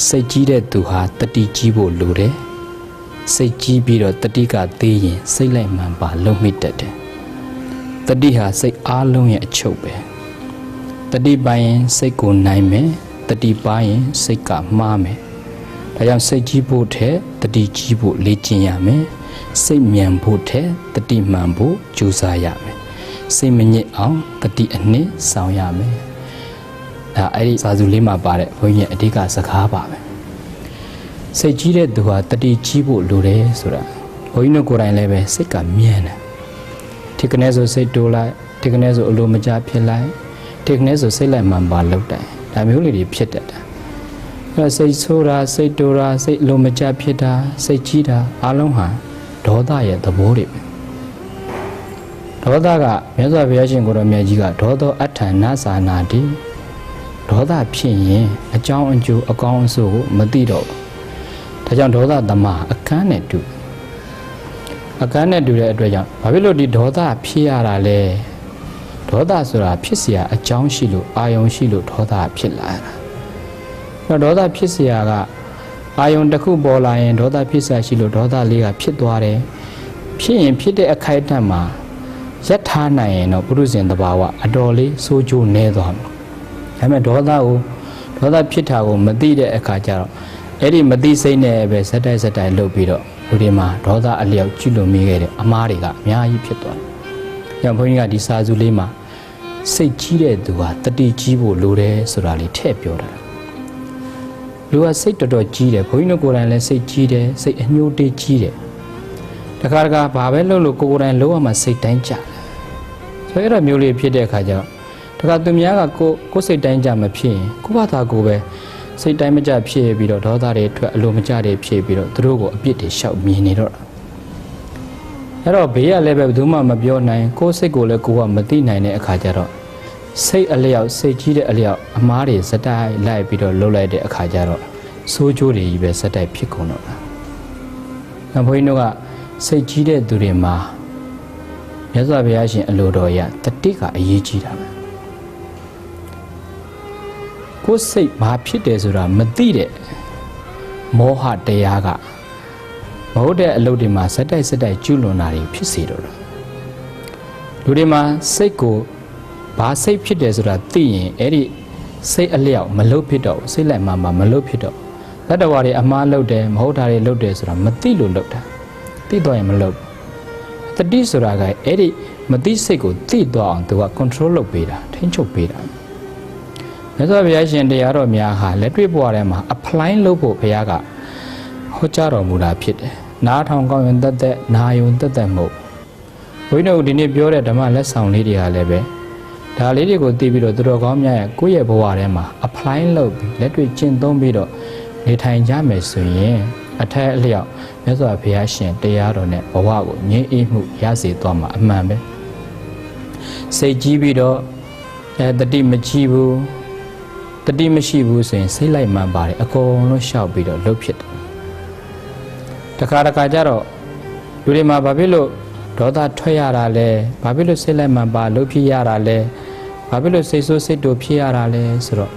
စိတ်ကြီးတဲ့သူဟာတတိကြီးဖို့လိုတယ်စိတ်ကြီးပြီးတော့တတိကသေးရင်စိတ်လိုက်မှန်ပါလုံမိတတ်တယ်တတိဟာစိတ်အားလုံးရဲ့အချုပ်ပဲတတိပိုင်းရင်စိတ်ကိုနိုင်မယ်တတိပိုင်းရင်စိတ်ကမှားမယ်ဒါကြောင့်စိတ်ကြီးဖို့ထက်တတိကြီးဖို့လေ့ကျင့်ရမယ်စိတ်မြန်ဖို့ထက်တတိမှန်ဖို့ကြိုးစားရမယ်စိတ်မညစ်အောင်တတိအနှစ်ဆောင်ရမယ်ဒါအဲ့ဒီစာစုလေးမှာပါတဲ့ဘုန်းကြီးရဲ့အဓိကစကားပါပဲစိတ်ကြီးတဲ့သူဟာတတိကြီးဖို့လိုတယ်ဆိုတာဘုန်းကြီးတို့ကိုယ်တိုင်လည်းပဲစိတ်ကမြန်တယ်ဒီကနေ့ဆိုစိတ်တိုးလိုက်ဒီကနေ့ဆိုအလိုမကျဖြစ်လိုက်ဒီကနေ့ဆိုစိတ်လိုက်မှန်ပါလောက်တယ်ဒါမျိုးလေးတွေဖြစ်တတ်တယ်အဲ့စိတ်ဆိုးတာစိတ်တိုးတာစိတ်အလိုမကျဖြစ်တာစိတ်ကြီးတာအလုံးဟာဒေါသရဲ့သဘောတွေပဲဒေါသကမြတ်စွာဘုရားရှင်ကိုရောမြတ်ကြီးကဒေါသောအဋ္ဌာနာစာနာတိဒေါသဖြစ်ရင်အကြောင်းအကျိုးအကောင်းအဆိုးကိုမသိတော့ဘူးဒါကြောင့်ဒေါသသမားအခန်းနဲ့တူအခန်းနဲ့တူတဲ့အတွက်ကြောင့်ဘာဖြစ်လို့ဒီဒေါသဖြစ်ရတာလဲဒေါသဆိုတာဖြစ်เสียအကြောင်းရှိလို့အာယုံရှိလို့ဒေါသဖြစ်လာတာအဲ့တော့ဒေါသဖြစ်เสียကအာယုံတစ်ခုပေါ်လာရင်ဒေါသဖြစ်เสียရှိလို့ဒေါသလေးကဖြစ်သွားတယ်ဖြစ်ရင်ဖြစ်တဲ့အခိုက်အတန့်မှာရပ်ထားနိုင်ရင်တော့ပုရုဇဉ်တဘာဝအတော်လေးစိုးကျိုးနေသွားမှာဒါပေမဲ့ဒေါသဖြစ်တာကိုမသိတဲ့အခါကျတော့အဲ့ဒီမသိစိတ်နဲ့ပဲဇက်တိုက်လှုပ်ပြီးတော့လူတွေမှာဒေါသအလျောက်ကျွလွန်မိခဲ့တဲ့အမားတွေကအများကြီးဖြစ်သွားတယ်။ညဘုန်းကြီးကဒီစာစုလေးမှာစိတ်ကြီးတဲ့သူဟာတတိကြီးဖို့လိုတယ်ဆိုတာလေးထည့်ပြောတာ။လူကစိတ်တော်တော်ကြီးတယ်ဘုန်းကြီးတို့ကိုယ်တိုင်လည်းစိတ်ကြီးတယ်စိတ်အညှိုးတေးကြီးတယ်။တခါဘာပဲလုပ်လို့ကိုယ်တိုင်လုံးဝမှစိတ်တိုင်းကြတယ်။ဆိုတော့မျိုးလေးဖြစ်တဲ့အခါကျတော့တခါသူများကကိုယ်စိတ်တိုင်းကြမဖြစ်ရင်ကိုယ့်ဘာသာကိုယ်ပဲစိတ်တိုင်းမကြဖြစ်ပြီးတော့ဒေါသတွေထွက်အလိုမကျတွေဖြစ်ပြီးတော့သူတို့ကိုအပြစ်တွေရှောက်မြင်နေတော့တာအဲ့တော့ဘေးကလည်းပဲဘယ်သူမှမပြောနိုင်ကိုယ်စိတ်ကိုလည်းကိုယ်ကမသိနိုင်တဲ့အခါကျတော့စိတ်အလျောက်စိတ်ကြီးတဲ့အလျောက်အမားတွေစတိုက်လိုက်ပြီးတော့လှုပ်လိုက်တဲ့အခါကျတော့စိုးကျိုးတွေကြီးပဲစတိုက်ဖြစ်ကုန်တော့တာနောက်ဘုန်းကြီးတို့ကစိတ်ကြီးတဲ့သူတွေမှာမြတ်စွာဘုရားရှင်အလိုတော်ရတတိကအရေးကြီးတာပဲကိုယ်စိတ်ဘာဖြစ်တယ်ဆိုတာမသိတဲ့မောဟတရားကမဟုတ်တဲ့အလုပ်တွေမှာစက်တိုက်ကျူးလွန်တာတွေဖြစ်စေတော့လူတွေမှာစိတ်ကိုဘာစိတ်ဖြစ်တယ်ဆိုတာသိရင်အဲ့ဒီစိတ်အလျောက်မလုတ်ဖြစ်တော့စိတ်လိုက်မှမလုတ်ဖြစ်တော့တတ္တဝါတွေအမှားလုပ်တယ်မဟုတ်တာတွေလုပ်တယ်ဆိုတာမသိလို့လုပ်တာသိတော့ရင်မလုပ်တတိဆိုတာကအဲ့ဒီမသိစိတ်ကိုသိတော့အောင်သူက control လုပ်ပေးတာထိန်းချုပ်ပေးတာမြတ်စွာဘုရားရှင်တရားတော်များဟာလက်တွေ့ဘဝထဲမှာ apply လုပ်ဖို့ဘုရားကဟောကြားတော်မူတာဖြစ်တယ်။နားထောင်ကောင်းရင်တက်နာယုံတက်မဟုတ်ဘုန်းကြီးတို့ဒီနေ့ပြောတဲ့ဓမ္မလက်ဆောင်လေးတွေကလည်းပဲဒါလေးတွေကိုသိပြီးတော့သူတော်ကောင်းများရဲ့ကိုယ့်ရဲ့ဘဝထဲမှာ apply လုပ်ပြီးလက်တွေ့ကျင့်သုံးပြီးတော့နေထိုင်ကြမယ်ဆိုရင်အထက်အလျောက်မြတ်စွာဘုရားရှင်တရားတော်နဲ့ဘဝကိုငြိမ်းအေးမှုရစေသွားမှာအမှန်ပဲ။စိတ်ကြီးပြီးတော့တတိမကြီးဘူးတတိမရှိဘူးဆိုရင်စိတ်လိုက်မှန်ပါတယ်အကုန်လုံးရှောက်ပြီးတော့လှုပ်ဖြစ်တယ်တခါကျတော့လူတွေမှာဘာဖြစ်လို့ဒေါသထွက်ရတာလဲဘာဖြစ်လို့စိတ်လိုက်မှန်ပါလှုပ်ဖြစ်ရတာလဲဘာဖြစ်လို့စိတ်ဆိုးစိတ်တူဖြစ်ရတာလဲဆိုတော့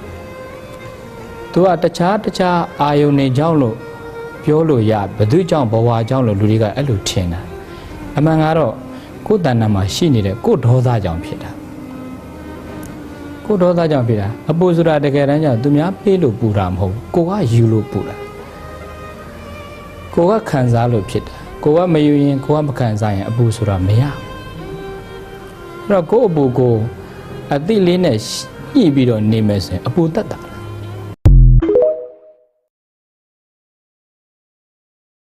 သူကတခြားအာယုန်တွေကြောင့်လို့ပြောလို့ရဘယ်သူကြောင့်ဘဝကြောင့်လို့လူတွေကအဲ့လိုထင်တာအမှန်ကတော့ကိုယ်တဏ္ဍာမှာရှိနေတဲ့ကိုယ်ဒေါသကြောင့်ဖြစ်တာကိုဒေါသကြောင့်ဖြစ်တာအပူဆိုတာတကယ်တမ်းကျသူများပေးလို့ပူတာမဟုတ်ကိုကယူလို့ပူတာကိုကခံစားလို့ဖြစ်တာကိုကမယူရင်ကိုကမခံစားရင်အပူဆိုတာမရအဲ့တော့ကိုအပူကိုအသိလေးနဲ့ညှိပြီးတော့နေမယ်ဆိုရင်အပူတတ်တာ